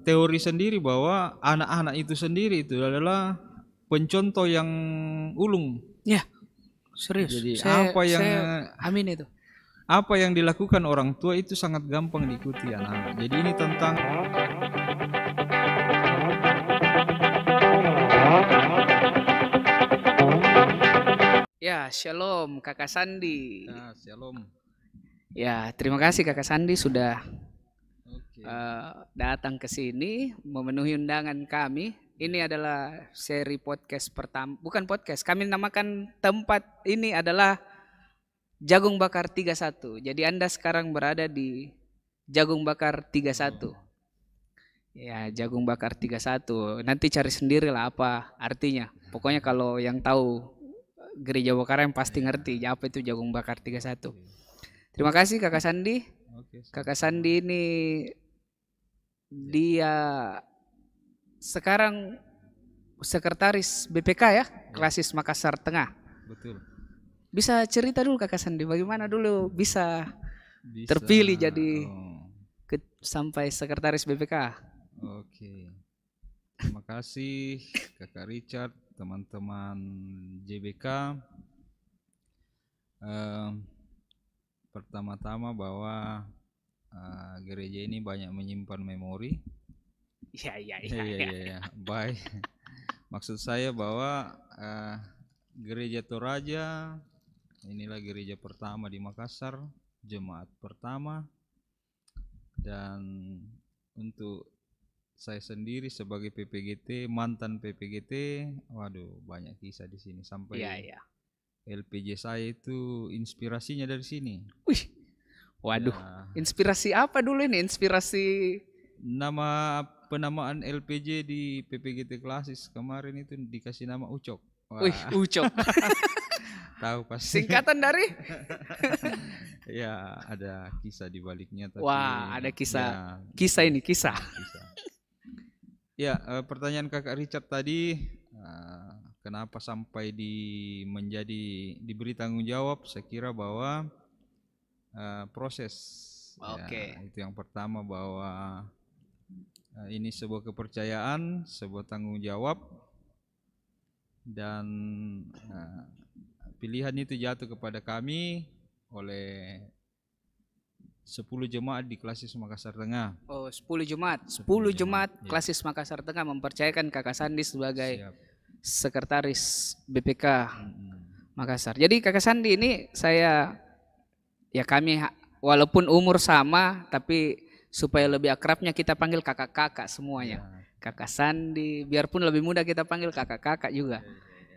teori sendiri bahwa anak-anak itu sendiri itu adalah pencontoh yang ulung. Ya, serius. Jadi Saya amin itu. apa yang dilakukan orang tua itu sangat gampang diikuti anak-anak. Jadi ini tentang Ya, shalom Kakak Sandi. shalom. Ya, terima kasih Kakak Sandi sudah Oke. datang ke sini memenuhi undangan kami. Ini adalah seri podcast pertama, bukan podcast. Kami namakan tempat ini adalah Jagung Bakar 31. Jadi Anda sekarang berada di Jagung Bakar 31. Ya, Jagung Bakar 31. Nanti cari sendirilah apa artinya. Pokoknya kalau yang tahu Gereja Bakaran pasti ngerti apa itu Jagung Bakar 31. Terima kasih Kakak Sandi. Kakak Sandi ini dia sekarang sekretaris BPK ya, Klasis Makassar Tengah. Betul. Bisa cerita dulu Kakak Sandi bagaimana dulu bisa terpilih jadi sampai sekretaris BPK? Oke. Terima kasih Kakak Richard, teman-teman JBK. Pertama-tama bahwa gereja ini banyak menyimpan memori. Iya. Baik. Maksud saya bahwa gereja Toraja inilah gereja pertama di Makassar, jemaat pertama, dan untuk saya sendiri sebagai PPGT, mantan PPGT, waduh banyak kisah di sini sampai LPJ saya itu inspirasinya dari sini. Wih, waduh, inspirasi apa dulu ini? Inspirasi nama penamaan LPJ di PPGT Klasis kemarin itu dikasih nama Ucok. Wah. Wih, Ucok. Tahu pasti. Singkatan dari? Ya, ada kisah di baliknya. Tapi wah, ada kisah. Ya, kisah. Ya, pertanyaan Kakak Richard tadi, kenapa sampai diberi tanggung jawab? Saya kira bahwa proses. Oke. Ya, itu yang pertama bahwa ini sebuah kepercayaan, sebuah tanggung jawab, dan pilihan itu jatuh kepada kami oleh 10 jemaat di Klasis Makassar Tengah. Oh, 10 jemaat. 10 jemaat Klasis Makassar Tengah mempercayakan Kakak Sandi sebagai sekretaris BPK Makassar. Jadi Kakak Sandi ini kami walaupun umur sama tapi supaya lebih akrabnya kita panggil kakak-kakak semuanya. Kakak Sandi, biarpun lebih mudah kita panggil kakak-kakak juga.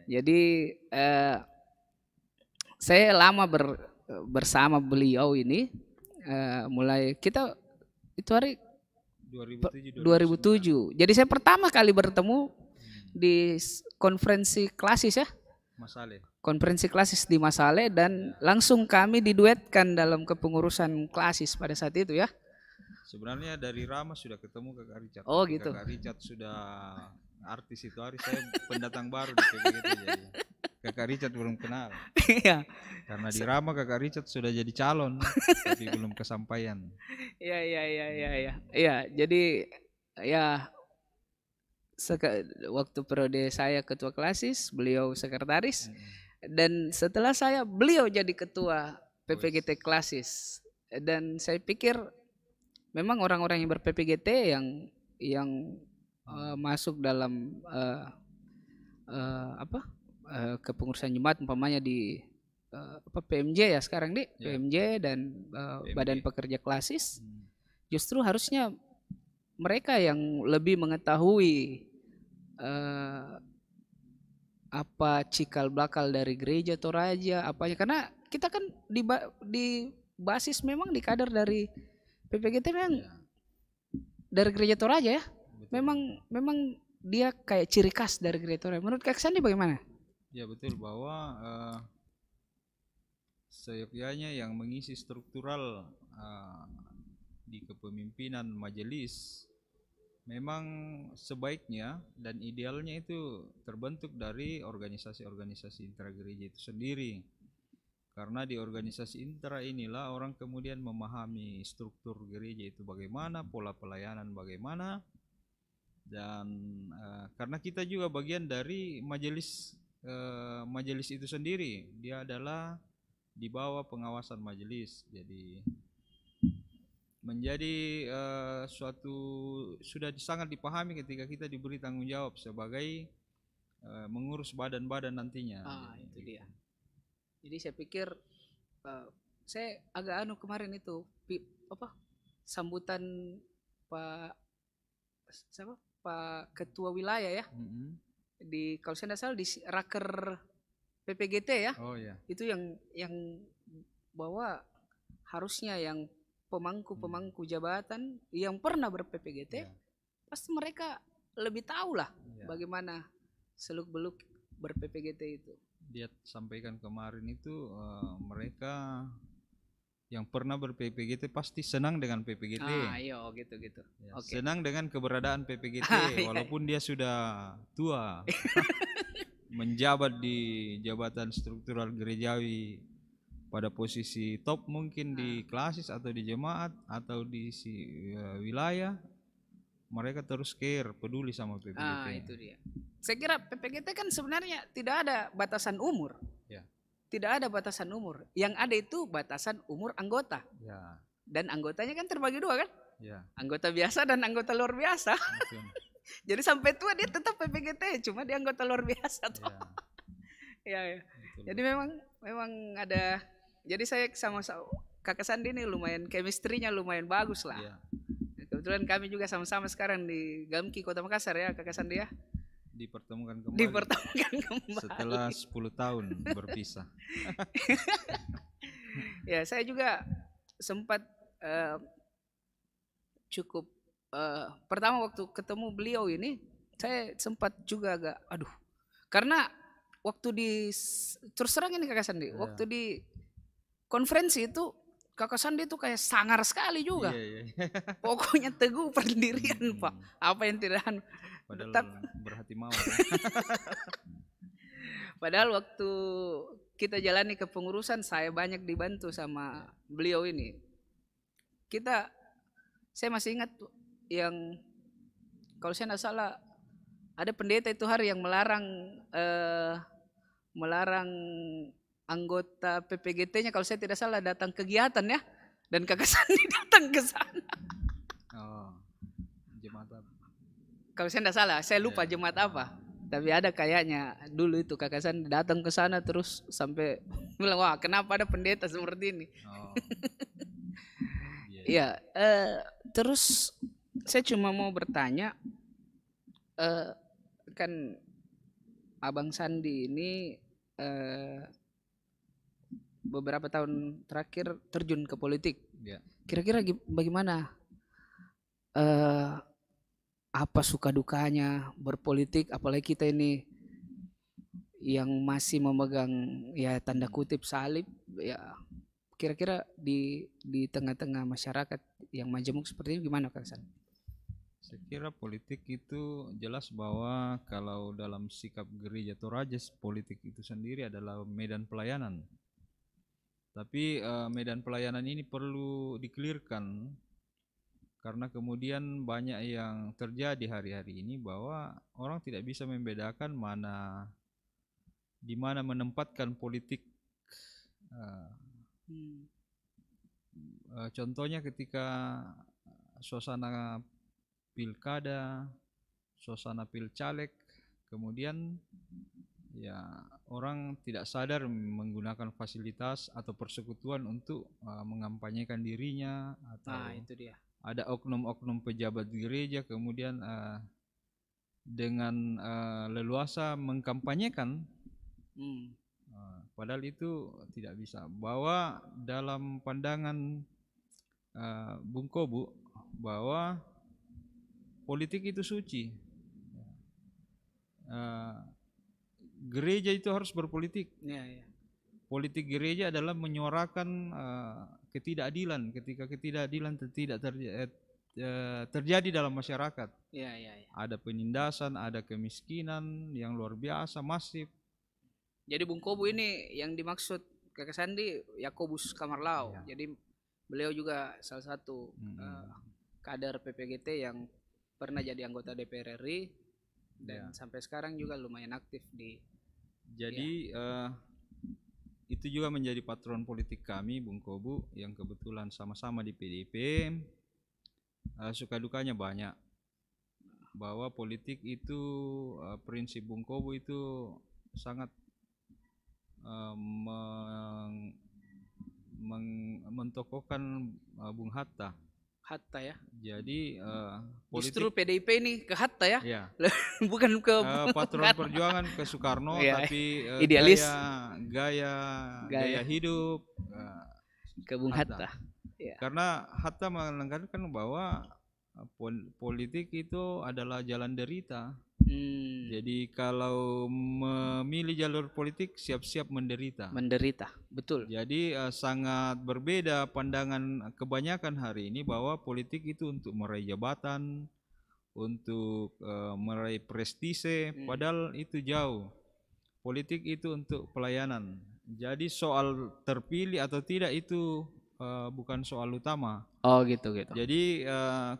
Jadi saya lama bersama beliau ini. Mulai kita itu hari 2007. Jadi saya pertama kali bertemu di konferensi Klasis ya. Masale. Konferensi Klasis di Masale dan langsung kami diduetkan dalam kepengurusan Klasis pada saat itu ya. Sebenarnya dari Rama sudah ketemu Kakak Richard. Oh gitu. Kakak Richard sudah artis itu hari, saya pendatang baru di PPGT jadi. Kakak Richard belum kenal. Iya. Karena di Rama Kakak Richard sudah jadi calon tapi belum kesampaian. Iya, jadi ya waktu periode saya ketua Klasis, beliau sekretaris. Dan setelah beliau jadi ketua PPGT Klasis. Dan saya pikir memang orang-orang yang ber-PPGT yang masuk dalam kepengurusan jemaat umpamanya di PMJ ya sekarang nih, PMJ dan Badan Pekerja Klasis, justru harusnya mereka yang lebih mengetahui apa cikal bakal dari gereja Toraja apanya, karena kita kan di basis memang di kader dari PPGT memang dari gereja Toraja ya. Memang dia kayak ciri khas dari gereja Toraja. Menurut Kak Sandi bagaimana? Ya betul, bahwa seyogyanya yang mengisi struktural di kepemimpinan majelis memang sebaiknya dan idealnya itu terbentuk dari organisasi-organisasi intragereja itu sendiri. karena di organisasi intra inilah orang kemudian memahami struktur gereja itu bagaimana, pola pelayanan bagaimana, dan karena kita juga bagian dari majelis majelis itu sendiri, dia adalah di bawah pengawasan majelis, jadi menjadi suatu sudah sangat dipahami ketika kita diberi tanggung jawab sebagai mengurus badan-badan nantinya. Itu dia. Jadi saya pikir saya agak kemarin itu sambutan Pak Ketua Wilayah ya. Di kalau saya tidak salah di Raker PPGT ya. Oh ya. Itu yang bahwa harusnya yang pemangku jabatan yang pernah ber-PPGT pasti mereka lebih tahu lah bagaimana seluk-beluk ber-PPGT itu. Dia sampaikan kemarin itu mereka yang pernah ber-PPGT pasti senang dengan PPGT. Iya gitu. Ya, okay. Senang dengan keberadaan PPGT walaupun dia sudah tua. Menjabat di jabatan struktural gerejawi pada posisi top mungkin di klasis atau di jemaat atau di wilayah, mereka terus care, peduli sama PPGT. Itu dia. Saya kira PPGT kan sebenarnya tidak ada batasan umur. Ya. Tidak ada batasan umur. Yang ada itu batasan umur anggota. Ya. Dan anggotanya kan terbagi dua kan? Ya. Anggota biasa dan anggota luar biasa. Jadi sampai tua dia tetap PPGT, cuma dia anggota luar biasa. Ya. Jadi memang ada. Jadi saya sama Kakak Sandi ini lumayan chemistry-nya lumayan bagus lah. Ya. Kebetulan kami juga sama-sama sekarang di Gamki Kota Makassar ya Kakak Sandi ya. Dipertemukan kembali. Setelah 10 tahun berpisah. Ya saya juga sempat cukup pertama waktu ketemu beliau ini saya sempat juga agak karena waktu terus terang ini Kakak Sandi waktu di konferensi itu Kakak Sandi itu kayak sangar sekali juga. Pokoknya teguh pendirian Pak. Apa yang tidak padahal berhati mawar. Padahal waktu kita jalani kepengurusan saya banyak dibantu sama beliau ini. Saya masih ingat yang kalau saya tidak salah ada pendeta itu hari yang melarang anggota PPGT-nya kalau saya tidak salah datang kegiatan ya, dan Kakak Sandi datang ke sana. Jemaat apa? Kalau saya tidak salah, saya lupa jemaat apa. Tapi ada kayaknya dulu itu Kakak Sandi datang ke sana terus sampai bilang wah kenapa ada pendeta seperti ini. Iya, terus saya cuma mau bertanya, kan Abang Sandi ini beberapa tahun terakhir terjun ke politik. Kira-kira bagaimana apa suka dukanya berpolitik, apalagi kita ini yang masih memegang ya tanda kutip salib ya, kira-kira di tengah-tengah masyarakat yang majemuk seperti ini gimana Kak San? Saya kira politik itu jelas bahwa kalau dalam sikap gereja Toraja, politik itu sendiri adalah medan pelayanan. Tapi medan pelayanan ini perlu dikelirkan karena kemudian banyak yang terjadi hari-hari ini bahwa orang tidak bisa membedakan di mana menempatkan politik. Contohnya ketika suasana pilkada, suasana pilcaleg, kemudian ya orang tidak sadar menggunakan fasilitas atau persekutuan untuk mengampanyekan dirinya, atau itu dia. Ada oknum-oknum pejabat gereja kemudian dengan leluasa mengkampanyekan, padahal itu tidak bisa. Bahwa dalam pandangan Bung Kobu bahwa politik itu suci, gereja itu harus berpolitik. Politik gereja adalah menyuarakan ketidakadilan ketika ketidakadilan tidak terjadi dalam masyarakat. Ada penindasan, ada kemiskinan yang luar biasa masif. Jadi Bung Kobu ini yang dimaksud Kakak Sandi Yakobus Kamarlau. Ya. Jadi beliau juga salah satu kader PPGT yang pernah jadi anggota DPR RI dan sampai sekarang juga lumayan aktif di. Jadi itu juga menjadi patron politik kami, Bung Kobu, yang kebetulan sama-sama di PDIP. Suka dukanya banyak. Bahwa politik itu prinsip Bung Kobu itu sangat mentokohkan Bung Hatta. Hatta ya. Jadi justru PDIP ini ke Hatta ya. Ya. Bukan ke patron perjuangan ke Soekarno, ya, tapi idealis, gaya hidup ke Bung Hatta. Ya. Karena Hatta menekankan bahwa politik itu adalah jalan derita. Jadi kalau memilih jalur politik siap-siap menderita. Menderita, betul. Jadi sangat berbeda pandangan kebanyakan hari ini bahwa politik itu untuk meraih jabatan, untuk meraih prestise, padahal itu jauh. Politik itu untuk pelayanan. Jadi soal terpilih atau tidak itu bukan soal utama. Oh gitu. Jadi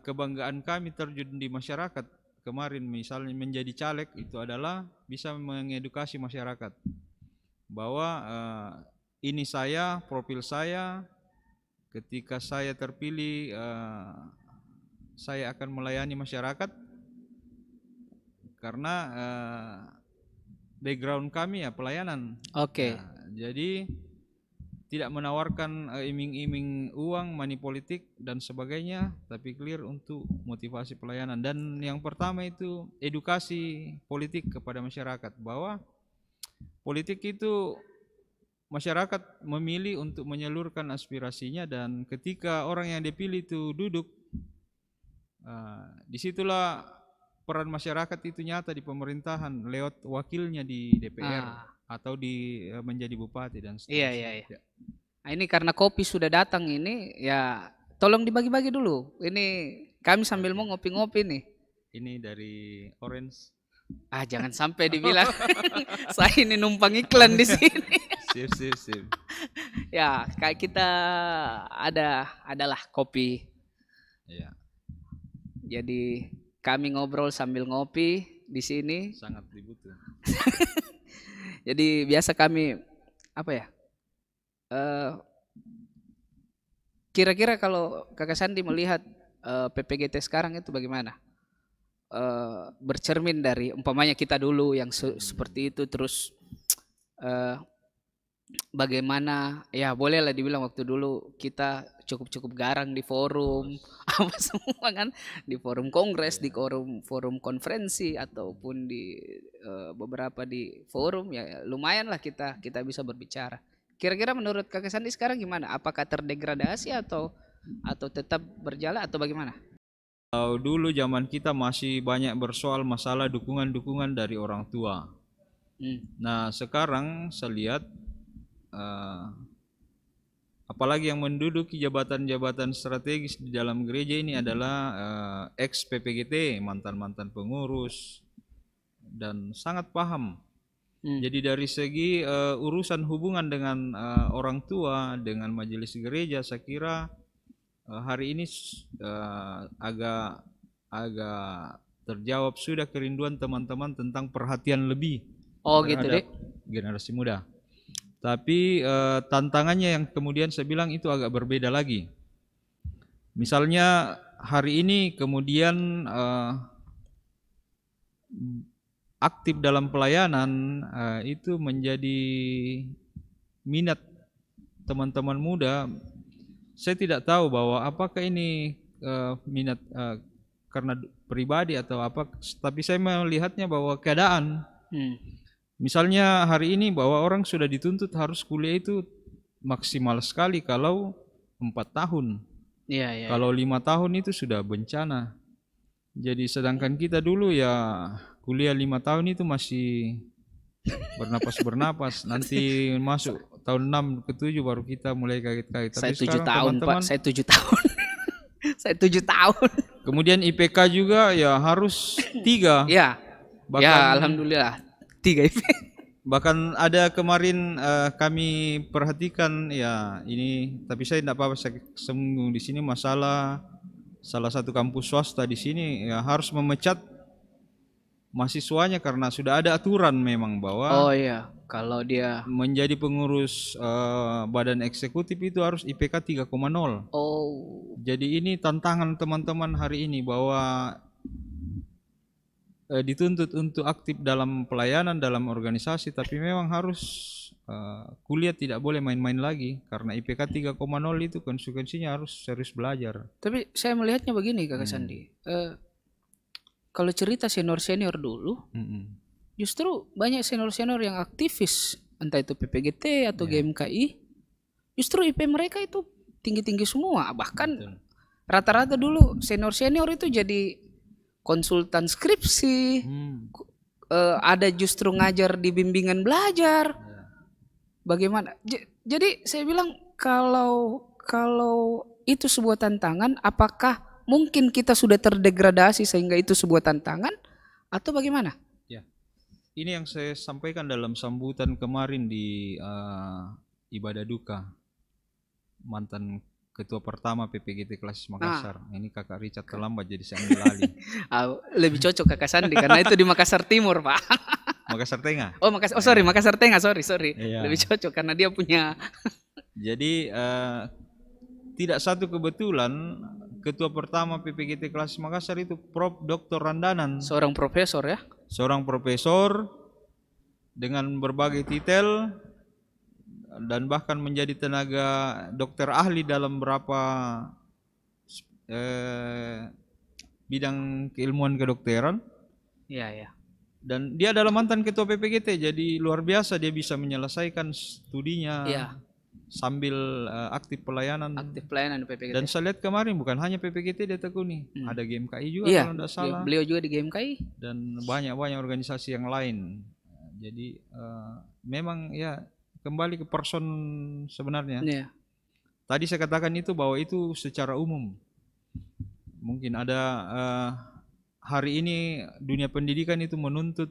kebanggaan kami terjun di masyarakat kemarin misalnya menjadi caleg itu adalah bisa mengedukasi masyarakat bahwa ini saya, profil saya, ketika saya terpilih saya akan melayani masyarakat karena background kami ya pelayanan. Oke. Jadi tidak menawarkan iming-iming uang, money politik dan sebagainya, tapi clear untuk motivasi pelayanan. Dan yang pertama itu edukasi politik kepada masyarakat bahwa politik itu masyarakat memilih untuk menyalurkan aspirasinya, dan ketika orang yang dipilih itu duduk, disitulah peran masyarakat itu nyata di pemerintahan lewat wakilnya di DPR. Atau menjadi bupati dan seterusnya. Iya. Nah, ini karena kopi sudah datang ini, ya tolong dibagi-bagi dulu. Ini kami sambil mau ngopi-ngopi nih. Ini dari Orange. Jangan sampai dibilang saya ini numpang iklan di sini. Sip. Ya, kayak kita adalah kopi. Iya. Jadi kami ngobrol sambil ngopi di sini. Sangat dibutuhkan. Jadi biasa kami kira-kira kalau Kakak Sandi melihat PPGT sekarang itu bagaimana? Bercermin dari umpamanya kita dulu yang seperti itu, terus bagaimana ya bolehlah dibilang waktu dulu kita cukup garang di forum apa semua kan, di forum kongres, di forum konferensi ataupun di beberapa di forum, ya lumayan lah kita bisa berbicara. Kira-kira menurut Kakak Sandi sekarang gimana? Apakah terdegradasi atau tetap berjalan atau bagaimana? Kalau dulu zaman kita masih banyak bersoal masalah dukungan dari orang tua. Nah sekarang saya lihat apalagi yang menduduki jabatan-jabatan strategis di dalam gereja ini adalah ex PPGT, mantan pengurus, dan sangat paham. Jadi dari segi urusan hubungan dengan orang tua, dengan majelis gereja, saya kira hari ini agak terjawab sudah kerinduan teman-teman tentang perhatian lebih terhadap generasi muda. Tapi tantangannya yang kemudian saya bilang itu agak berbeda lagi. Misalnya hari ini kemudian aktif dalam pelayanan itu menjadi minat teman-teman muda. Saya tidak tahu bahwa apakah ini minat karena pribadi atau apa, tapi saya melihatnya bahwa keadaan. Misalnya hari ini bahwa orang sudah dituntut harus kuliah itu maksimal sekali kalau 4 tahun. Kalau 5 tahun itu sudah bencana. Jadi sedangkan kita dulu ya kuliah 5 tahun itu masih bernapas. Nanti masuk tahun 6 ke 7 baru kita mulai kaget-kaget. Saya 7 tahun Pak, saya 7 tahun. Saya 7 tahun. Kemudian IPK juga ya harus 3. Ya. Bahkan, ya alhamdulillah 3 IPK. Bahkan ada kemarin kami perhatikan ya ini, tapi saya tidak apa-apa saya singgung di sini masalah salah satu kampus swasta di sini ya harus memecat mahasiswanya karena sudah ada aturan memang bahwa Oh iya, kalau dia menjadi pengurus badan eksekutif itu harus IPK 3,0. oh Jadi ini tantangan teman-teman hari ini bahwa dituntut untuk aktif dalam pelayanan dalam organisasi, tapi memang harus kuliah tidak boleh main-main lagi karena IPK 3,0 itu konsekuensinya harus serius belajar. tapi saya melihatnya begini Kakak Sandi. Kalau cerita senior-senior dulu, justru banyak senior-senior yang aktivis, entah itu PPGT atau GMKI, justru IP mereka itu tinggi-tinggi semua. Bahkan Betul. rata-rata dulu senior-senior itu jadi konsultan skripsi, ada justru ngajar di bimbingan belajar. Bagaimana? Jadi saya bilang kalau itu sebuah tantangan, apakah mungkin kita sudah terdegradasi sehingga itu sebuah tantangan atau bagaimana? Ya, ini yang saya sampaikan dalam sambutan kemarin di ibadah duka mantan ketua pertama PPGT Klasis Makassar. Ini kakak Richard terlambat jadi saya ambil alih. Lebih cocok Kakak Sandi karena itu di Makassar Timur, Pak. Makassar Tengah. Oh, Makassar Tengah, sorry. Iya. Lebih cocok karena dia punya. Jadi tidak satu kebetulan ketua pertama PPGT Klasis Makassar itu Prof. Dr. Randanan. Seorang profesor ya. Seorang profesor dengan berbagai titel dan bahkan menjadi tenaga dokter ahli dalam beberapa bidang keilmuan kedokteran. Iya. Dan dia adalah mantan ketua PPGT, jadi luar biasa dia bisa menyelesaikan studinya sambil aktif pelayanan. Aktif pelayanan PPGT. Dan saya lihat kemarin bukan hanya PPGT dia tekuni, ada GMKI juga Iya, kalau tidak salah. beliau juga di GMKI. Dan banyak organisasi yang lain. Jadi memang ya kembali ke person sebenarnya. Iya. Tadi saya katakan itu bahwa itu secara umum. Mungkin ada hari ini dunia pendidikan itu menuntut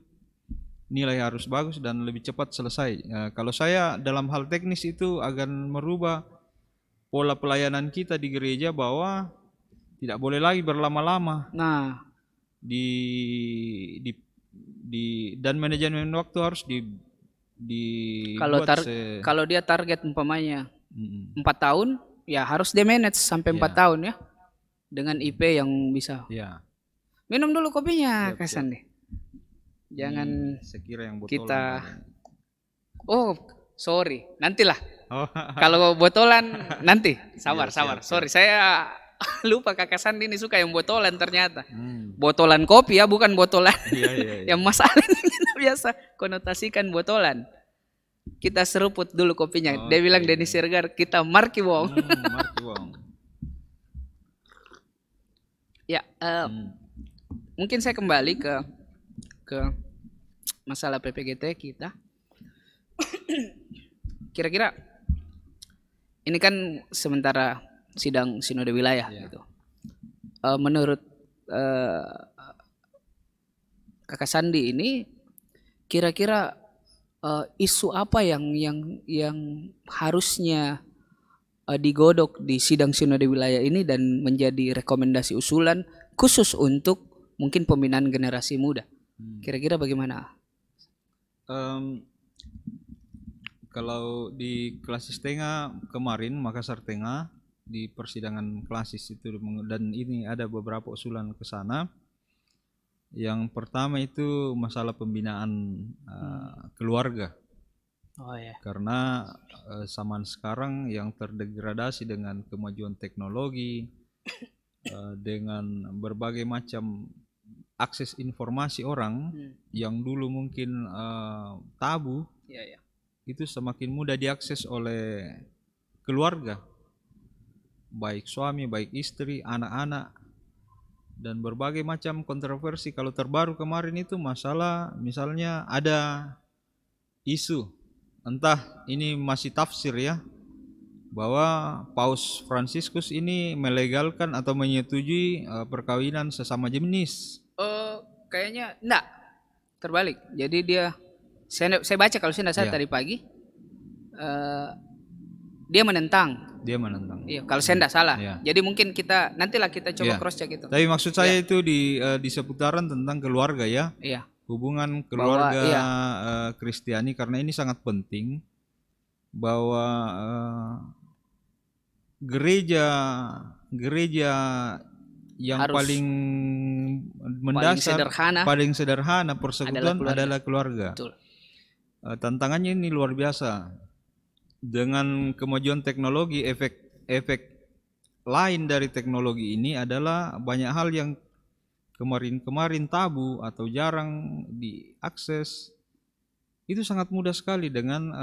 nilai harus bagus dan lebih cepat selesai. Kalau saya dalam hal teknis itu akan merubah pola pelayanan kita di gereja bahwa tidak boleh lagi berlama-lama. Nah, Dan manajemen waktu harus kalau dia target umpamanya 4 tahun, ya harus dia manage sampai 4 tahun ya. Dengan IP yang bisa. Ya. Minum dulu kopinya, Kak Sandi. Jangan sekira yang botolan kita. Oh, sorry. Nantilah. Oh. Kalau botolan nanti. Sabar. Siap. Sorry, saya lupa Kakak Sandi ini suka yang botolan ternyata. Botolan kopi ya, bukan botolan. Iya. Yang Mas Alin kita biasa konotasikan botolan. Kita seruput dulu kopinya. Dia bilang Denny Sirgar, kita Marki Wong. Marki Wong. Ya, mungkin saya kembali ke masalah PPGT kita. Kira-kira ini kan sementara sidang sinode wilayah gitu. Menurut Kakak Sandi ini kira-kira isu apa yang harusnya digodok di sidang sinode wilayah ini dan menjadi rekomendasi usulan khusus untuk mungkin pembinaan generasi muda. Kira-kira bagaimana? Kalau di Klasis Tengah kemarin, Makassar Tengah di persidangan Klasis itu, dan ini ada beberapa usulan ke sana. Yang pertama itu masalah pembinaan keluarga. Oh ya. Karena zaman sekarang yang terdegradasi dengan kemajuan teknologi, dengan berbagai macam akses informasi orang yang dulu mungkin tabu, itu semakin mudah diakses oleh keluarga, baik suami, baik istri, anak-anak, dan berbagai macam kontroversi. Kalau terbaru kemarin itu masalah, misalnya ada isu, entah ini masih tafsir ya, bahwa Paus Fransiskus ini melegalkan atau menyetujui perkawinan sesama jenis. Kayaknya enggak. Terbalik. Jadi dia Saya baca kalau saya tidak salah Iya. tadi pagi, dia menentang. Dia menentang. Iya, kalau saya tidak salah. Iya. Jadi mungkin nantilah kita coba Iya. cross check itu. Tapi maksud saya itu di seputaran tentang keluarga ya, Iya. hubungan keluarga iya. Kristiani, karena ini sangat penting bahwa gereja yang Harus paling mendasar, paling sederhana persekutuan adalah keluarga. Betul. Tantangannya ini luar biasa. Dengan kemajuan teknologi, efek lain dari teknologi ini adalah banyak hal yang kemarin tabu atau jarang diakses. Itu sangat mudah sekali dengan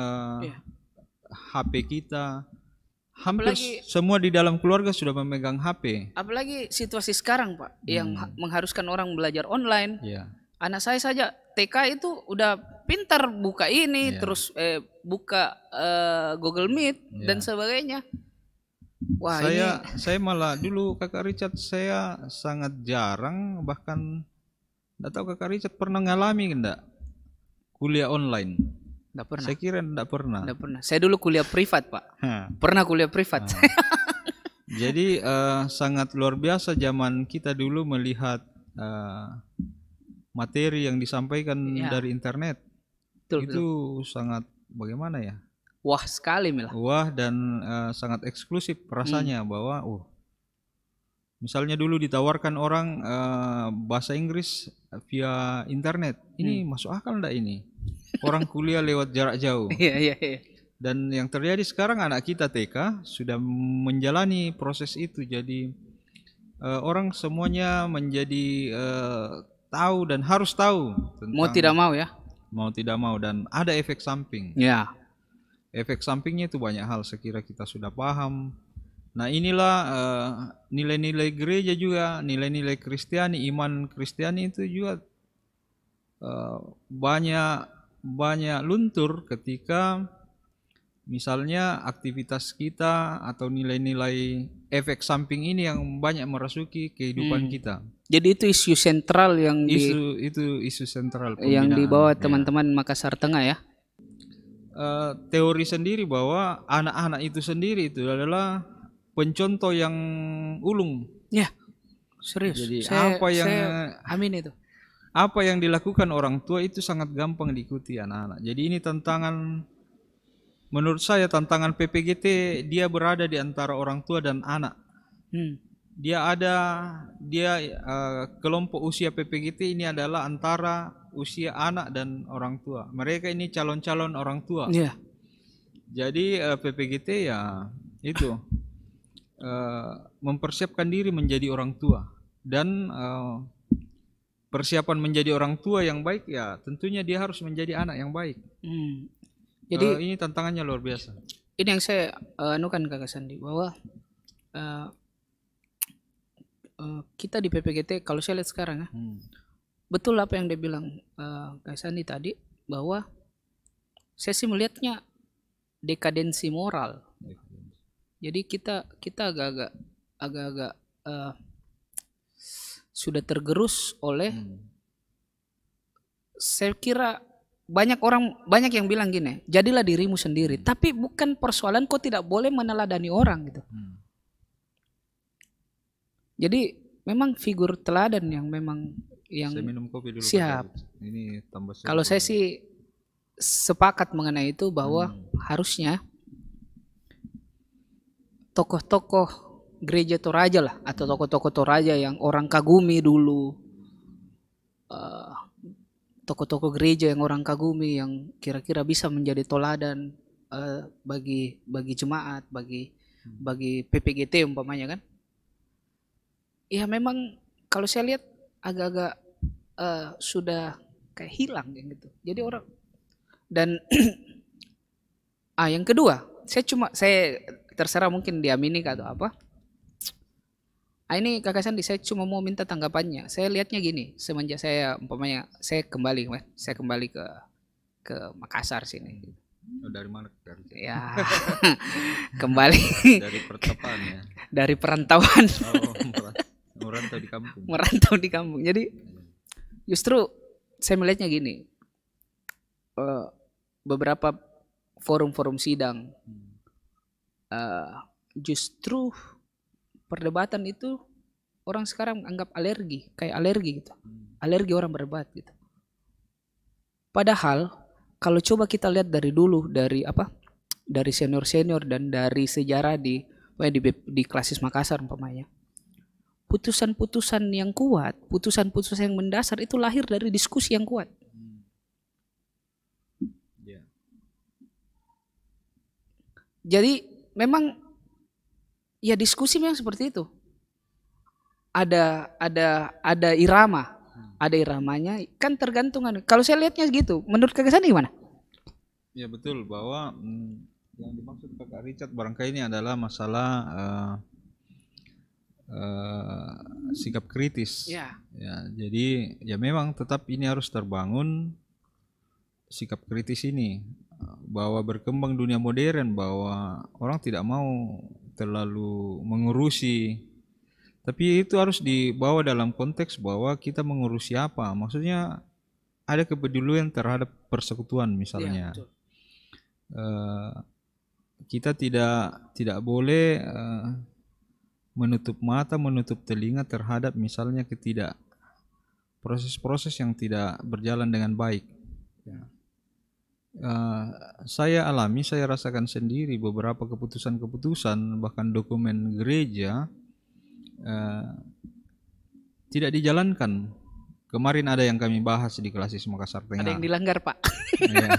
HP kita. Hampir semua di dalam keluarga sudah memegang HP. Apalagi situasi sekarang, Pak, yang mengharuskan orang belajar online. Yeah. Anak saya saja TK itu udah pintar buka ini, terus buka Google Meet dan sebagainya. Wah, saya malah dulu Kakak Richard saya sangat jarang, bahkan enggak tahu Kakak Richard pernah ngalami enggak kuliah online? Enggak pernah. Saya kira enggak pernah. Enggak pernah. Saya dulu kuliah privat, Pak. Pernah kuliah privat. Jadi sangat luar biasa zaman kita dulu melihat materi yang disampaikan dari internet. Betul. Sangat bagaimana ya? Wah sekali Mila. Wah, dan sangat eksklusif rasanya bahwa misalnya dulu ditawarkan orang bahasa Inggris via internet. Ini masuk akal enggak ini? Orang kuliah lewat jarak jauh. Iya. Dan yang terjadi sekarang anak kita TK sudah menjalani proses itu. Jadi orang semuanya menjadi tahu dan harus tahu tentang, mau tidak mau ya. Mau tidak mau, dan ada efek samping. Ya. Efek sampingnya itu banyak hal, sekira kita sudah paham. Nah inilah nilai-nilai gereja juga, nilai-nilai Kristiani, iman Kristiani itu juga banyak luntur ketika misalnya aktivitas kita atau nilai-nilai efek samping ini yang banyak merasuki kehidupan kita. Jadi itu isu sentral yang isu sentral yang dibawa teman-teman Makassar Tengah ya. Teori sendiri bahwa anak-anak itu sendiri itu adalah pencontoh yang ulung. Ya, serius. Jadi saya amin itu. Apa yang dilakukan orang tua itu sangat gampang diikuti anak-anak. Jadi ini tantangan, menurut saya tantangan PPGT, dia berada di antara orang tua dan anak. Kelompok usia PPGT ini adalah antara usia anak dan orang tua. Mereka ini calon-calon orang tua. Iya. Jadi PPGT ya itu mempersiapkan diri menjadi orang tua, dan persiapan menjadi orang tua yang baik ya tentunya dia harus menjadi anak yang baik. Jadi ini tantangannya luar biasa. Ini yang saya anukan Kakak Sandi, bahwa kita di PPGT kalau saya lihat sekarang ya, betul apa yang dia bilang Kak Sandi tadi, bahwa saya sih melihatnya dekadensi moral. Jadi kita agak-agak sudah tergerus oleh, saya kira banyak yang bilang gini, jadilah dirimu sendiri. Tapi bukan persoalan kau tidak boleh meneladani orang gitu. Jadi memang figur teladan yang memang yang saya minum kopi dulu. Siap. Ini tambah. Kalau saya sih sepakat mengenai itu, bahwa harusnya tokoh-tokoh gereja Toraja lah, atau tokoh-tokoh Toraja yang orang kagumi dulu, tokoh-tokoh gereja yang orang kagumi, yang kira-kira bisa menjadi toladan bagi jemaat, bagi PPGT umpamanya kan. Ya memang kalau saya lihat agak-agak sudah kayak hilang gitu. Jadi orang, dan yang kedua, saya terserah mungkin diamini atau apa. Ini Kakak Sandi, saya cuma mau minta tanggapannya. Saya lihatnya gini, semenjak saya umpamanya saya kembali ke Makassar sini. Dari mana? Ya, kembali dari pertapaan ya. Dari perantauan. Merantau di kampung. Merantau di kampung. Jadi justru saya melihatnya gini, eh, beberapa forum-forum sidang, justru perdebatan itu orang sekarang anggap alergi, kayak alergi gitu. Alergi orang berdebat gitu. Padahal kalau coba kita lihat dari dulu, dari senior-senior dan dari sejarah di Klasis Makassar umpamanya, putusan-putusan yang kuat, putusan-putusan yang mendasar itu lahir dari diskusi yang kuat. Jadi memang ya diskusi memang seperti itu. Ada irama, ada iramanya, kan tergantungan. Kalau saya lihatnya gitu, menurut Kakak Sandi gimana? Ya betul, bahwa yang dimaksud Kakak Richard barangkali ini adalah masalah sikap kritis. Ya. Ya, jadi ya memang tetap ini harus terbangun sikap kritis ini, bahwa berkembang dunia modern, bahwa orang tidak mau terlalu mengurusi, tapi itu harus dibawa dalam konteks bahwa kita mengurusi apa. Maksudnya ada kepedulian terhadap persekutuan misalnya. Ya, kita tidak boleh menutup mata, menutup telinga terhadap misalnya proses-proses yang tidak berjalan dengan baik. Saya rasakan sendiri beberapa keputusan-keputusan, bahkan dokumen gereja tidak dijalankan. Kemarin ada yang kami bahas di Klasis Makassar Tengah. Ada yang dilanggar, Pak. Ya.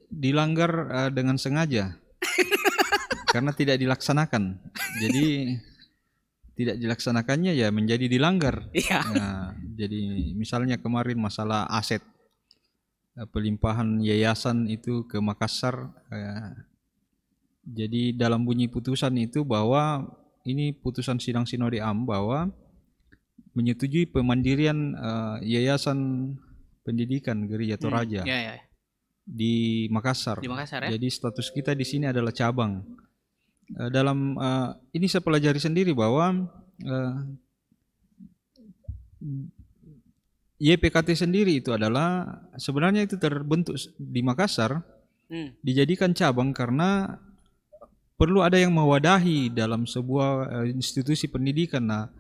Dilanggar dengan sengaja karena tidak dilaksanakan. Jadi tidak dilaksanakannya ya menjadi dilanggar. Iya. Nah, jadi misalnya kemarin masalah aset pelimpahan yayasan itu ke Makassar. Jadi dalam bunyi putusan itu bahwa ini putusan sidang Sinode AM bahwa menyetujui pemandirian yayasan pendidikan Gereja Toraja di Makassar. Di Makassar ya. Jadi status kita di sini adalah cabang. Dalam ini saya pelajari sendiri bahwa YPKT sendiri itu adalah sebenarnya itu terbentuk di Makassar, dijadikan cabang karena perlu ada yang mewadahi dalam sebuah institusi pendidikan. Nah,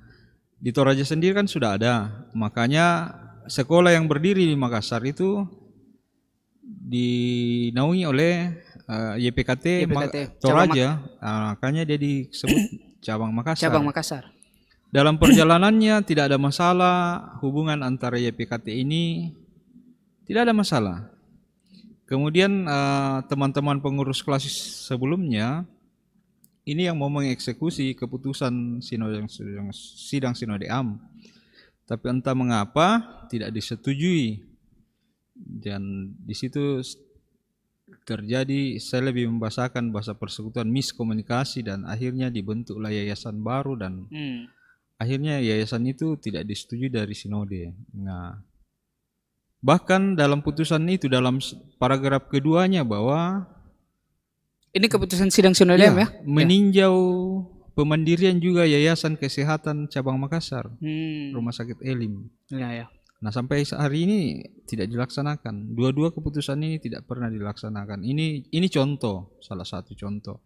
di Toraja sendiri kan sudah ada, makanya sekolah yang berdiri di Makassar itu dinaungi oleh YPKT Toraja, makanya dia disebut cabang Makassar. Cabang Makassar. Dalam perjalanannya tidak ada masalah, hubungan antara YPKT ini tidak ada masalah. Kemudian teman-teman pengurus Klasis sebelumnya ini yang mau mengeksekusi keputusan sidang Sinode AM, tapi entah mengapa tidak disetujui, dan di situ terjadi, saya lebih membahasakan bahasa persekutuan, miskomunikasi, dan akhirnya dibentuklah yayasan baru, dan akhirnya yayasan itu tidak disetujui dari Sinode. Nah, bahkan dalam putusan itu dalam paragraf keduanya bahwa ini keputusan sidang Sinode ya, meninjau pemandirian juga Yayasan Kesehatan Cabang Makassar, Rumah Sakit Elim. Ya. Nah, sampai hari ini tidak dilaksanakan. Dua-dua keputusan ini tidak pernah dilaksanakan. Ini contoh, salah satu contoh.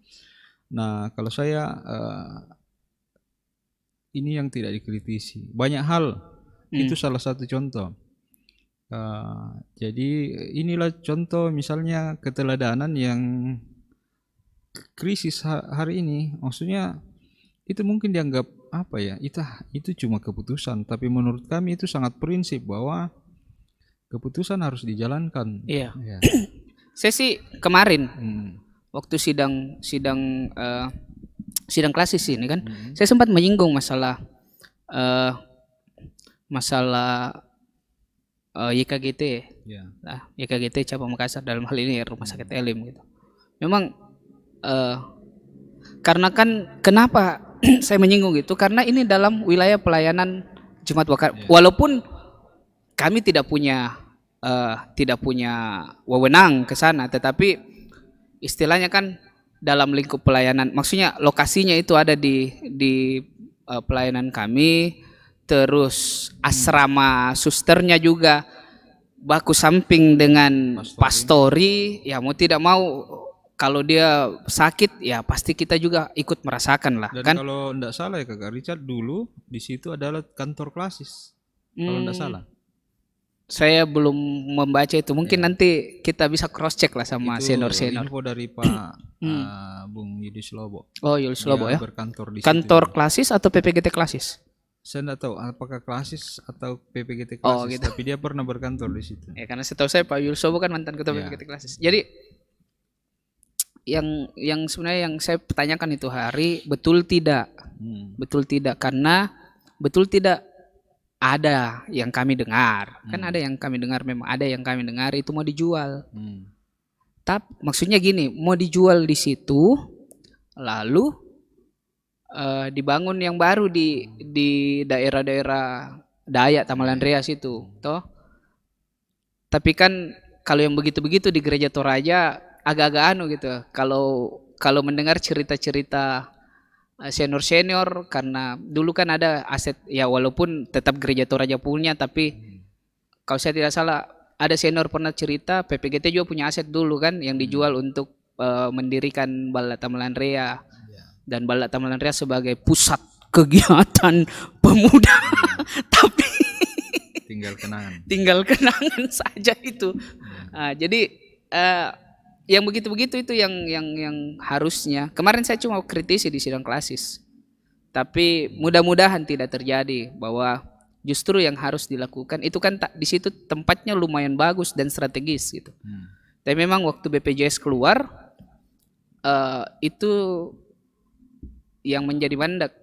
Nah, kalau saya ini yang tidak dikritisi. Banyak hal itu salah satu contoh. Jadi inilah contoh misalnya keteladanan yang krisis hari ini. Maksudnya itu mungkin dianggap apa ya, itu cuma keputusan, tapi menurut kami itu sangat prinsip bahwa keputusan harus dijalankan. Iya. Saya sih kemarin waktu sidang Klasis ini kan, saya sempat menyinggung masalah YKGT. Nah, YKGT Cabang Makassar dalam hal ini Rumah Sakit Elim gitu. Memang karena kan kenapa saya menyinggung itu, karena ini dalam wilayah pelayanan Jemaat Wakar. Walaupun kami tidak punya wewenang ke sana, tetapi istilahnya kan dalam lingkup pelayanan, maksudnya lokasinya itu ada di pelayanan kami, terus asrama susternya juga baku samping dengan Pastori. pastori, ya mau tidak mau kalau dia sakit ya pasti kita juga ikut merasakan lah Dan kan. kalau tidak salah ya Kakak Richard, dulu di situ adalah kantor klasis. Kalau tidak salah. Saya belum membaca itu. Mungkin nanti kita bisa cross check lah sama Itu senior-senior. info dari Pak Bung Yudis Lobo. Oh, Yulus Lobo Dia ya. berkantor di situ. Kantor klasis atau PPGT klasis? Saya tidak tahu apakah klasis atau PPGT Oh, klasis, gitu. tapi dia pernah berkantor di situ. Ya karena setahu saya Pak Yulus Lobo kan mantan ketua Ya. PPGT klasis. Jadi yang sebenarnya yang saya pertanyakan itu Hari, betul tidak? Betul tidak? Karena betul tidak ada yang kami dengar. Kan ada yang kami dengar, memang ada yang kami dengar itu mau dijual. Tapi maksudnya gini, mau dijual di situ, lalu dibangun yang baru di daerah-daerah Dayak Tamalan Reas itu, toh. Tapi kan kalau yang begitu-begitu di Gereja Toraja agak-agak anu gitu. Kalau mendengar cerita-cerita senior-senior, karena dulu kan ada aset ya, walaupun tetap Gereja Toraja punya, tapi kalau saya tidak salah ada senior pernah cerita PPGT juga punya aset dulu kan yang dijual untuk mendirikan Balak Tamalan Rea, dan Balak Tamalan Rea sebagai pusat kegiatan pemuda. Tapi tinggal kenangan saja itu. Jadi yang begitu-begitu itu yang harusnya kemarin saya cuma kritisi di sidang klasis, tapi mudah-mudahan tidak terjadi, bahwa justru yang harus dilakukan itu kan di situ tempatnya lumayan bagus dan strategis gitu. Tapi memang waktu BPJS keluar itu yang menjadi mandat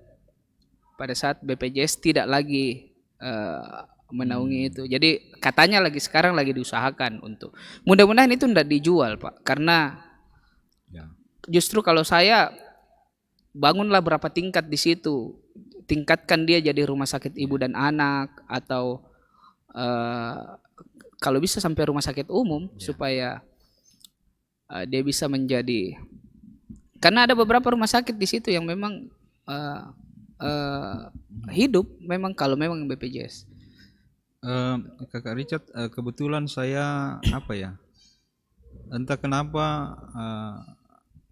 pada saat BPJS tidak lagi menaungi itu. Jadi katanya sekarang lagi diusahakan untuk, mudah-mudahan itu tidak dijual Pak, karena justru kalau saya bangunlah berapa tingkat di situ, tingkatkan dia jadi rumah sakit ibu dan anak, atau kalau bisa sampai rumah sakit umum supaya dia bisa menjadi, karena ada beberapa rumah sakit di situ yang memang hidup memang kalau memang BPJS. Kakak Richard, kebetulan saya entah kenapa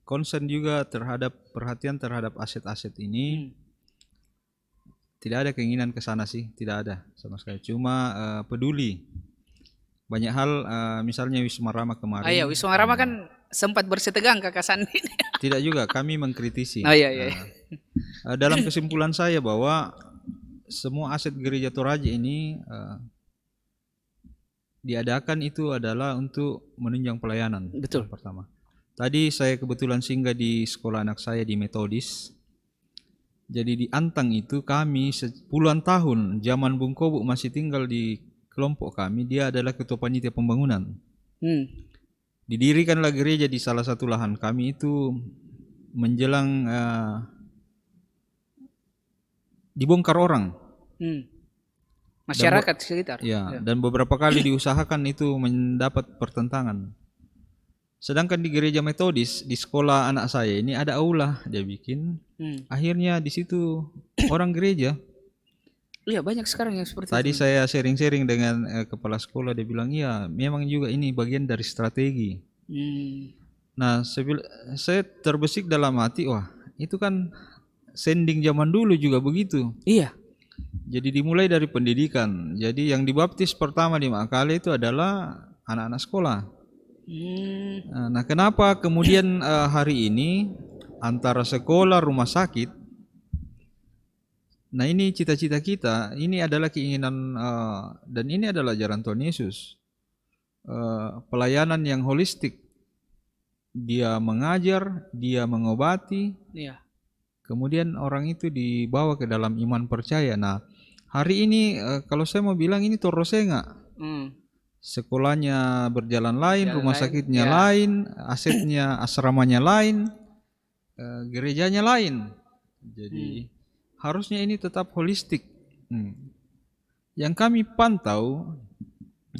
konsen juga perhatian terhadap aset-aset ini. Tidak ada keinginan ke sana sih, tidak ada sama sekali. Cuma peduli banyak hal, misalnya Wisma Rama kemarin. Iya, Wisma Rama kan sempat bersitegang Kakak Sandi. Tidak juga, kami mengkritisi. Iya. Dalam kesimpulan saya bahwa semua aset Gereja Toraja ini diadakan itu adalah untuk menunjang pelayanan. Betul. Pertama. Tadi saya kebetulan singgah di sekolah anak saya di Metodis. Jadi di Antang itu kami puluhan tahun, zaman Bung Kobo masih tinggal di kelompok kami, dia adalah ketua panitia pembangunan. Didirikanlah gereja di salah satu lahan kami itu menjelang dibongkar orang. Masyarakat sekitar. Ya, dan beberapa kali diusahakan itu mendapat pertentangan. Sedangkan di gereja Metodis di sekolah anak saya ini ada aula dia bikin. Akhirnya di situ orang gereja. Iya, banyak sekarang yang seperti Tadi itu. saya sharing-sharing dengan kepala sekolah, dia bilang iya memang juga ini bagian dari strategi. Nah saya terbesik dalam hati, wah itu kan sending zaman dulu juga begitu. Iya. Jadi dimulai dari pendidikan. Jadi yang dibaptis pertama di Makale itu adalah anak-anak sekolah. Nah kenapa kemudian hari ini antara sekolah, rumah sakit, nah ini cita-cita kita, ini adalah keinginan dan ini adalah ajaran Tuhan Yesus, pelayanan yang holistik. Dia mengajar, dia mengobati, kemudian orang itu dibawa ke dalam iman percaya. Nah hari ini kalau saya mau bilang ini Torosenga, sekolahnya berjalan lain, rumah sakitnya lain, asetnya asramanya lain, gerejanya lain. Jadi harusnya ini tetap holistik. Yang kami pantau,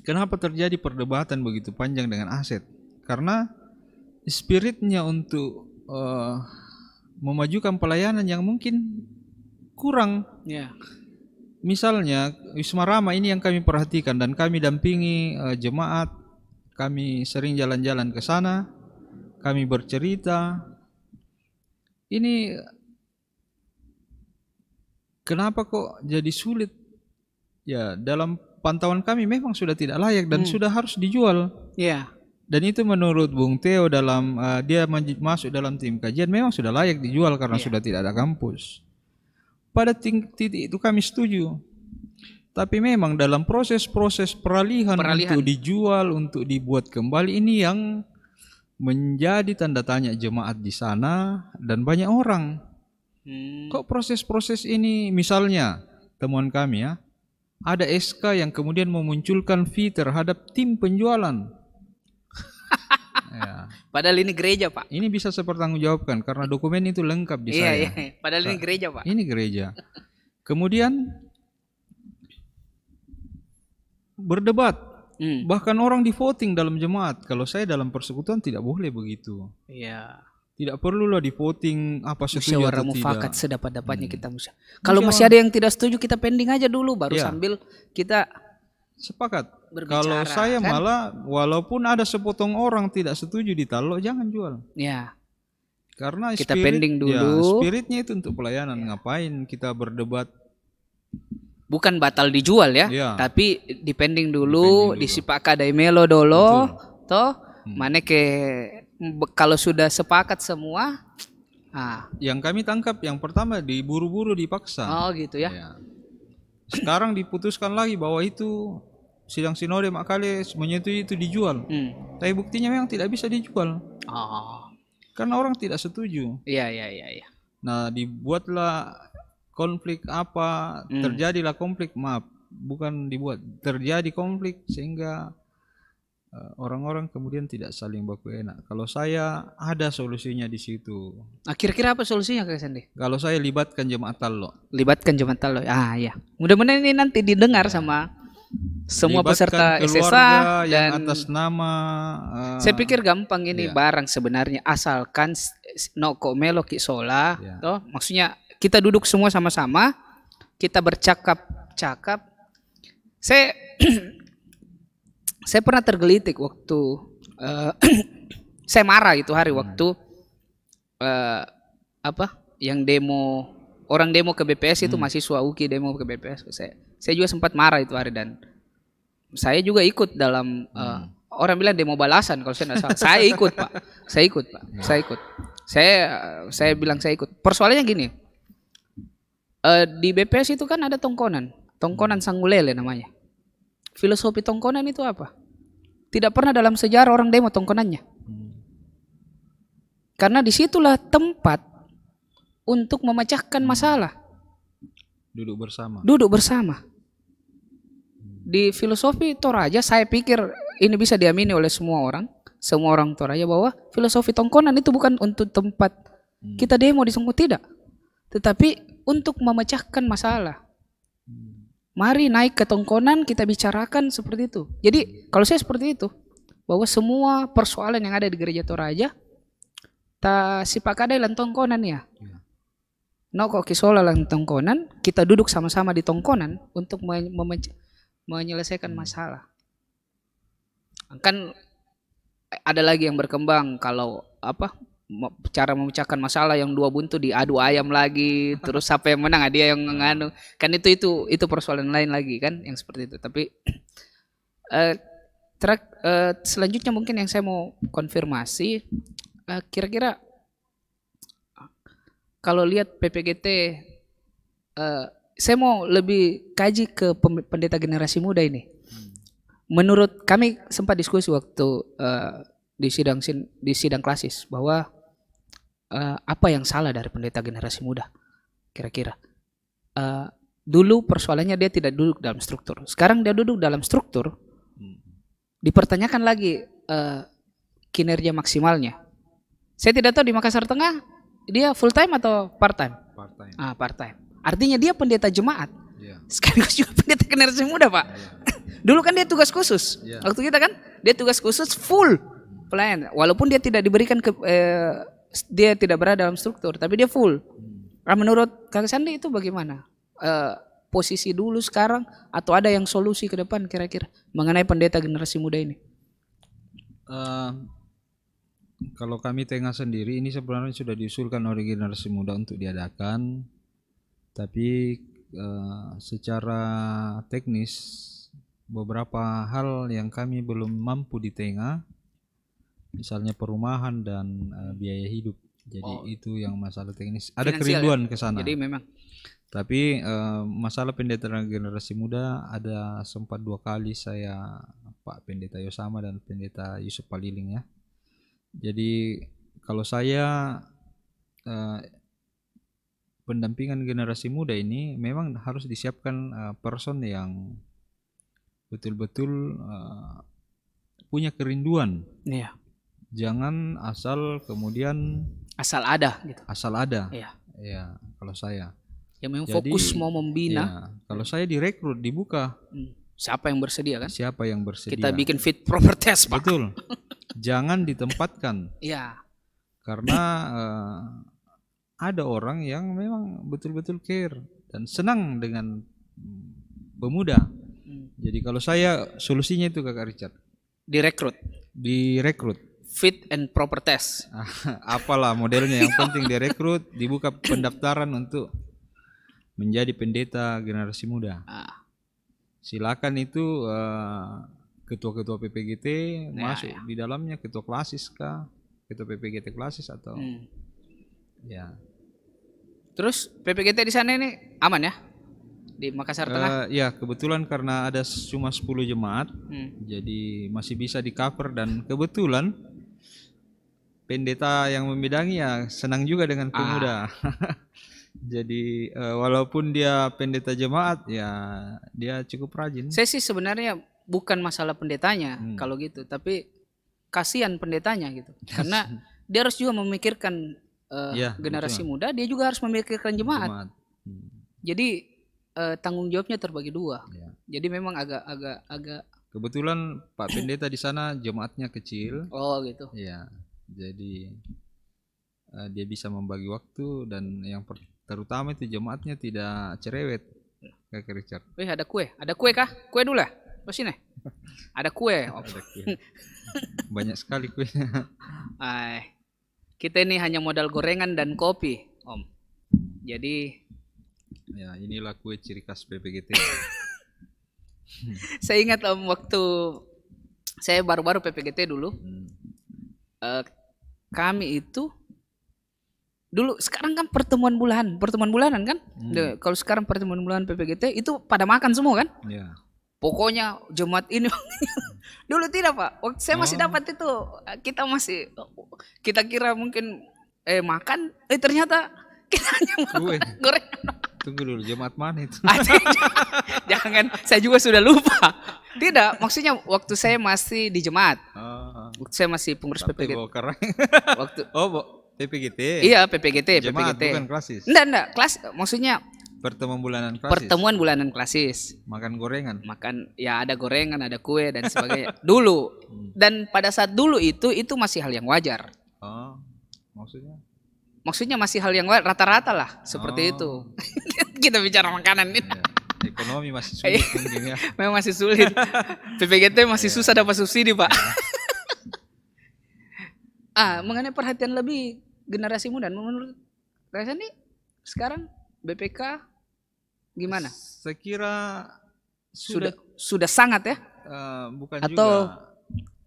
kenapa terjadi perdebatan begitu panjang dengan aset? Karena spiritnya untuk memajukan pelayanan yang mungkin kurang. misalnya Wisma Rama ini yang kami perhatikan dan kami dampingi jemaat, kami sering jalan-jalan ke sana, kami bercerita. Ini kenapa kok jadi sulit? Ya, dalam pantauan kami memang sudah tidak layak dan sudah harus dijual. Iya. Dan itu menurut Bung Theo dalam dia masuk dalam tim kajian memang sudah layak dijual karena sudah tidak ada kampus. Pada titik itu kami setuju. Tapi memang dalam proses-proses peralihan untuk dijual, untuk dibuat kembali, ini yang menjadi tanda tanya jemaat di sana dan banyak orang. Kok proses-proses ini, misalnya temuan kami ya, ada SK yang kemudian memunculkan fee terhadap tim penjualan. Ya. Padahal ini gereja, Pak. Ini bisa saya pertanggungjawabkan karena dokumen itu lengkap di saya. Iya. Padahal ini gereja, Pak. Ini gereja. Kemudian berdebat. Bahkan orang di voting dalam jemaat. Kalau saya dalam persekutuan tidak boleh begitu. Iya. Tidak perlulah di voting apa setuju atau tidak. Mufakat sedapat-dapatnya kita musyawarah. Kalau masih ada yang tidak setuju, kita pending aja dulu baru sambil kita sepakat. Berbicara, kalau saya kan? Malah walaupun ada sepotong orang tidak setuju ditalo, jangan jual. Ya. Karena kita pending dulu. Spiritnya itu untuk pelayanan. Ngapain kita berdebat? Bukan batal dijual ya, tapi dipending dulu, disipakat dari melo dulu, toh mana ke kalau sudah sepakat semua. Yang kami tangkap yang pertama diburu-buru dipaksa. Oh gitu ya. Sekarang diputuskan lagi bahwa itu sidang sinode makanya menyetujui itu dijual. Tapi buktinya memang tidak bisa dijual. Karena orang tidak setuju. Iya. Nah, dibuatlah konflik apa, terjadilah konflik, bukan dibuat, terjadi konflik sehingga orang-orang kemudian tidak saling baku enak. Kalau saya ada solusinya di situ. Nah, kira-kira apa solusinya Kak Sandi? Kalau saya libatkan jemaat Tallo. Libatkan jemaat Tallo. Ya. Mudah-mudahan ini nanti didengar sama semua peserta SSA dan atas nama saya pikir gampang ini barang sebenarnya asalkan noko melo ki sola toh maksudnya kita duduk semua sama-sama kita bercakap-cakap. Saya pernah tergelitik waktu saya marah itu hari waktu yang demo orang demo ke BPS itu mahasiswa UKI demo ke BPS. Saya juga sempat marah itu hari dan saya juga ikut dalam orang bilang demo balasan kalau saya tidak salah. Saya ikut Pak. Saya bilang saya ikut. Persoalannya gini. Di BPS itu kan ada tongkonan Sanggulele namanya. Filosofi tongkonan itu apa? Tidak pernah dalam sejarah orang demo tongkonannya. Karena disitulah tempat untuk memecahkan masalah. Duduk bersama. Di filosofi Toraja saya pikir ini bisa diamini oleh semua orang Toraja bahwa filosofi tongkonan itu bukan untuk tempat kita demo di Songko, tidak. Tetapi untuk memecahkan masalah. Mari naik ke tongkonan kita bicarakan seperti itu. Jadi kalau saya seperti itu bahwa semua persoalan yang ada di gereja Toraja ta sipakadai lan tongkonan ya. No kok kisola lan tongkonan, kita duduk sama-sama di tongkonan untuk menyelesaikan masalah. Kan ada lagi yang berkembang kalau cara memecahkan masalah yang dua buntu diadu ayam lagi, terus siapa yang menang dia yang nganu. Kan itu persoalan lain lagi kan yang seperti itu. Tapi selanjutnya mungkin yang saya mau konfirmasi kira-kira kalau lihat PPGT saya mau lebih kaji ke pendeta generasi muda ini. Menurut kami sempat diskusi waktu di sidang klasis bahwa apa yang salah dari pendeta generasi muda kira-kira. Dulu persoalannya dia tidak duduk dalam struktur. Sekarang dia duduk dalam struktur. Dipertanyakan lagi kinerja maksimalnya. Saya tidak tahu di Makassar Tengah dia full time atau part time? Part time. Artinya dia pendeta jemaat. Sekaligus juga pendeta generasi muda, Pak. Dulu kan dia tugas khusus. Waktu kita kan dia tugas khusus full pelayan. Walaupun dia tidak diberikan dia tidak berada dalam struktur, tapi dia full. Menurut Kak Sandi itu bagaimana? posisi dulu sekarang atau ada yang solusi ke depan kira-kira mengenai pendeta generasi muda ini? Eh, Kalau kami Tengah sendiri ini sebenarnya sudah diusulkan oleh generasi muda untuk diadakan, tapi secara teknis beberapa hal yang kami belum mampu di Tengah, misalnya perumahan dan biaya hidup. Jadi itu yang masalah teknis. Ada Finansial kerinduan ke sana. Jadi memang Tapi masalah pendeta generasi muda ada sempat 2 kali saya Pak Pendeta Yosama dan Pendeta Yusuf Paliling ya. Jadi kalau saya pendampingan generasi muda ini memang harus disiapkan person yang betul-betul punya kerinduan. iya, Jangan asal kemudian asal ada gitu. asal ada. Iya. Ya, kalau saya. Yang memang Jadi, fokus mau membina. Ya, kalau saya direkrut dibuka. Siapa yang bersedia kan? Siapa yang bersedia? Kita bikin fit proper test, Pak. Betul. Jangan ditempatkan. Iya. Karena ada orang yang memang betul-betul care dan senang dengan pemuda. Jadi kalau saya solusinya itu Kakak Richard. Direkrut. Fit and proper test. Apalah modelnya, yang penting direkrut, dibuka pendaftaran untuk menjadi pendeta generasi muda. Silakan itu ketua-ketua PPGT masuk di dalamnya, ketua klasis kah, ketua PPGT klasis atau ya. Terus PPGT di sana ini aman ya? Di Makassar Tengah? Ya kebetulan karena ada cuma 10 jemaat, jadi masih bisa di cover dan kebetulan pendeta yang membidangi ya senang juga dengan pemuda. Jadi walaupun dia pendeta jemaat ya dia cukup rajin. Saya sih sebenarnya bukan masalah pendetanya kalau gitu, tapi kasihan pendetanya gitu. Karena dia harus juga memikirkan generasi muda, dia juga harus memikirkan jemaat. Jadi tanggung jawabnya terbagi dua. Jadi memang agak kebetulan Pak Pendeta di sana jemaatnya kecil. Oh gitu. Ya. Jadi dia bisa membagi waktu dan yang terutama itu jemaatnya tidak cerewet kayak Richard. Ada kue kah? Kue dulu lah, sini. Ada kue. Ada kue. Banyak sekali kuenya. Kita ini hanya modal gorengan dan kopi, Om. Jadi ya inilah kue ciri khas PPGT. Saya ingat Om waktu saya baru-baru PPGT dulu. Kami itu dulu, sekarang kan pertemuan bulanan kan? Kalau sekarang pertemuan bulanan PPGT itu pada makan semua kan? Ya. Pokoknya jemaat ini dulu tidak Pak. Waktu saya masih dapat itu, kita kira mungkin makan, ternyata kita hanya makan gorengan. Tunggu dulu, jemaat mana itu? Jangan, saya juga sudah lupa. Tidak, maksudnya waktu saya masih di jemaat. Waktu saya masih pengurus PPGT. PPGT. Iya, PPGT. Jemaat bukan klasis. Enggak, kelas maksudnya pertemuan bulanan klasis. Pertemuan bulanan klasis. Makan gorengan. Ya ada gorengan, ada kue dan sebagainya. Dulu. Dan pada saat dulu itu masih hal yang wajar. Maksudnya? Maksudnya masih hal yang wajar, rata-rata lah seperti itu. Kita bicara makanan ini. Ya. Ekonomi masih sulit mungkin ya. Memang masih sulit. PPGT masih susah dapat subsidi, Pak. Mengenai perhatian lebih generasi muda, menurut Reza nih sekarang BPK gimana? Saya kira sudah sangat ya? Bukan juga.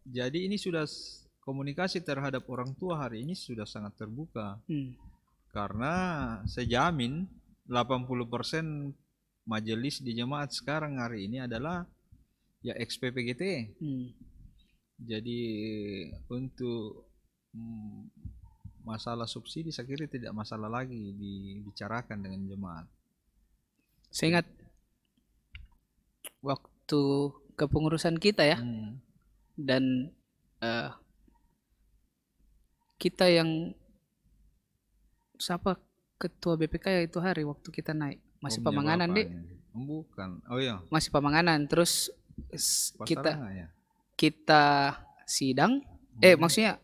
Jadi ini sudah komunikasi terhadap orang tua hari ini sudah sangat terbuka. Karena saya jamin 80% majelis di jemaat sekarang hari ini adalah ya ex PPGT. Jadi untuk masalah subsidi saya kira tidak masalah lagi dibicarakan dengan jemaat. Saya ingat waktu kepengurusan kita ya, dan kita yang siapa ketua BPK ya itu hari waktu kita naik masih Pamanganan deh. Bukan. Oh iya. Masih Pamanganan, terus kita sidang. Maksudnya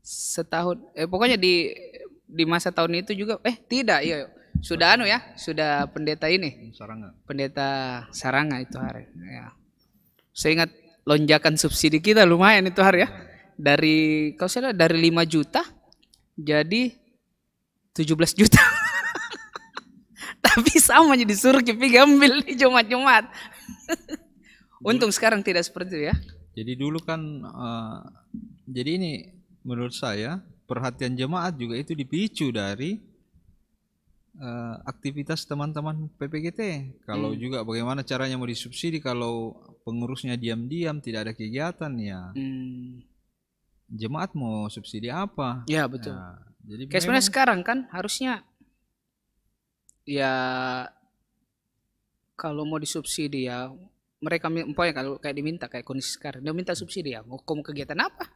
setahun. Pokoknya di masa tahun itu juga. Tidak, iya. Sudah anu ya, sudah pendeta ini, Saranga. pendeta Saranga itu hari. Ya. Saya ingat lonjakan subsidi kita lumayan itu hari ya. Dari kalau saya lihat dari 5 juta jadi 17 juta. Tapi sama aja disuruh Kipi ambil di Jumat-Jumat. Untung sekarang tidak seperti itu ya. Jadi dulu kan jadi ini menurut saya perhatian jemaat juga itu dipicu dari aktivitas teman-teman PPGT. Kalau juga bagaimana caranya mau disubsidi kalau pengurusnya diam-diam tidak ada kegiatan ya. Jemaat mau subsidi apa? Ya betul. Nah, jadi Kayak sebenarnya sekarang kan harusnya ya kalau mau disubsidi ya mereka umpamanya kalau kayak diminta kayak kondisi sekarang dia minta subsidi ya mau kegiatan apa?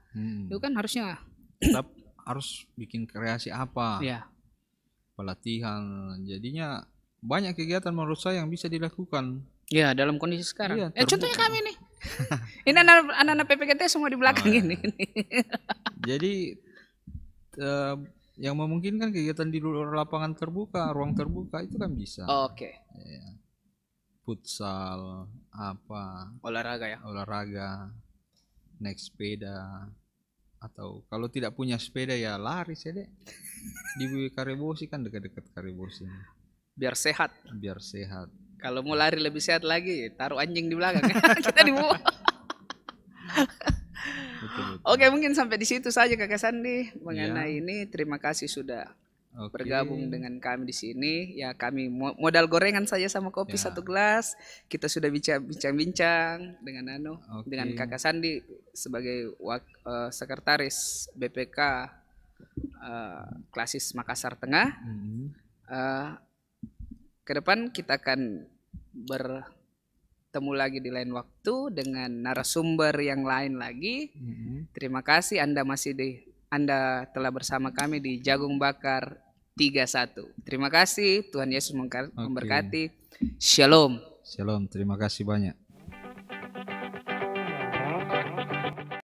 Itu kan harusnya tetap harus bikin kreasi apa? ya. Pelatihan. Jadinya banyak kegiatan menurut saya yang bisa dilakukan. Ya dalam kondisi sekarang. Iya, Contohnya kami nih. Ini anak-anak PPKT semua di belakang ini. Jadi yang memungkinkan kegiatan di luar lapangan terbuka, ruang terbuka itu kan bisa. Oke. Ya. Futsal, apa? Olahraga ya. Olahraga, naik sepeda, atau kalau tidak punya sepeda ya lari saja deh. Di Karebosi kan dekat-dekat Karebosi. Biar sehat. Biar sehat. Kalau mau lari lebih sehat lagi, taruh anjing di belakang. Kita dibawa. Betul. Oke, mungkin sampai di situ saja Kakak Sandi mengenai ini. Terima kasih sudah bergabung dengan kami di sini. Ya, kami modal gorengan saja sama kopi satu gelas. Kita sudah bincang-bincang dengan dengan Kakak Sandi sebagai sekretaris BPK Klasis Makassar Tengah. Ke depan kita akan bertemu lagi di lain waktu dengan narasumber yang lain lagi. Terima kasih Anda telah bersama kami di Jagung Bakar 31. Terima kasih, Tuhan Yesus memberkati. Shalom. Shalom, terima kasih banyak.